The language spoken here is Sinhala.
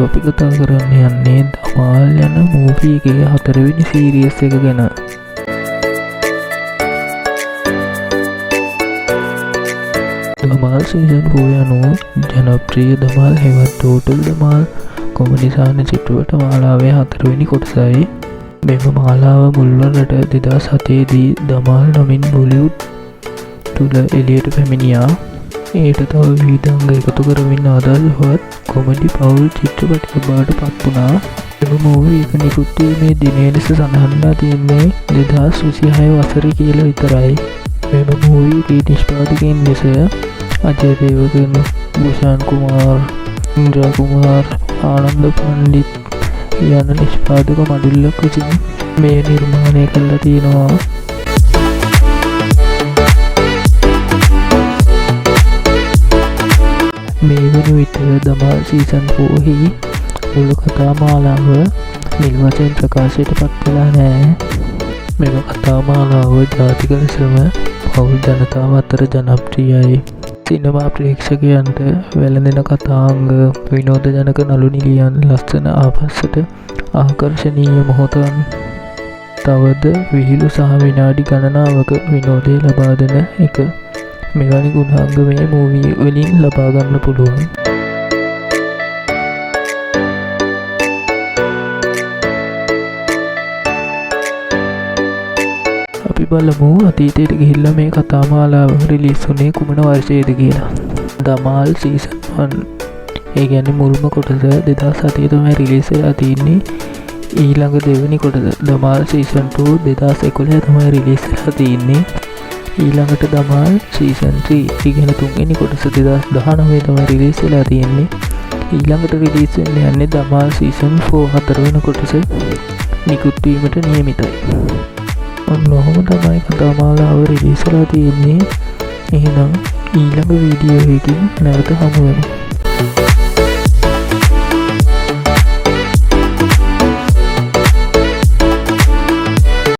අපි කතා කරන්න යන්නේ දමාල් යන මූවී එකේ 4 වෙනි සීරීස් එක ගැන. දමාල් සීසන් 4 අනුව ජනප්‍රිය දමාල් හෙවත් ටෝටල් දමාල් කොමඩි සාන චිත්‍රපට මාලාවේ 4 වෙනි කොටසයි. මෙම මාලාව මුල්වරට 2007 දී දමාල් නමින් බොලිවුඩ් තුළ එළියට පැමිණියා. ඒට තව විවිධ අංග එකතු කරමින් ආදර්ශවත් කොමඩි පවුල් චිත්‍රපටයක් බවට පත් වුණා. එම මූවී එක නිකුත් වීමේ දිනය ලෙස සඳහන්ලා තියෙන්නේ 2026 වසරේ කියලා විතරයි. මෙම මූවී එකේ නිෂ්පාදකයින් ලෙස අජය දේවගන්, භූෂාන් කුමාර්, ඉන්ද්‍රා කුමාර්, ආනන්ද පණ්ඩිත් යන නිෂ්පාදක මඩුල්ලක් විසින් මේ නිර්මාණය කළා තියෙනවා. මේ වන විට දමාල් සීසන් 4 හි මුළු කතා මාලාව නිල් වශයෙන් ප්‍රකාශයට පත් කළා නෑ. මෙම කතා මාලාව ජාතික ලෙසම පවුල් ජනතාව අතර ජනප්‍රියයි. සිනමා ප්‍රේක්ෂකයන්ට වැළඳෙන කතාංග, විනෝදජනක නළු නිළියන්, ලස්සන ආපස්සට ආකර්ශනීය මොහොතන්, තවද විහිළු සහ විනාඩි ගණනාවක විනෝදය ලබා දෙන එක. මෙවැනි ගුණාංග මේ මූවී වලින් ලබා ගන්න පුළුවන්. අපි බලමු අතීතයට ගිහිල්ලා මේ කතා මාලාව රිලීස් වුණේ කුමන වර්ෂයේද කියලා. දමාල් සීසන් 1 ඒ කියන්නේ මුල්ම කොටස 2007 තමයි රිලීස් වෙලා තියෙන්නේ. ඊළඟ දෙවෙනි කොටස දමාල් සීසන් 2 2011 තමයි රිලීස් වෙලා තියෙන්නේ. ඊළඟට දමාල් සීසන් 3 ඉගෙන තුන්වෙනි කොටස 2019 තමයි රිලීස් වෙලා තියෙන්නේ. ඊළඟට රිලීස් වෙන්න යන්නේ දමාල් සීසන් 4 හතරවෙනි කොටස නිකුත් වීමට නියමිතයි. ඔන්නෝම තමයි කතා මාලාව රිලීස් වෙලා තියෙන්නේ. එහෙනම් ඊළඟ වීඩියෝ එකකින් නැවත හමු වෙමු.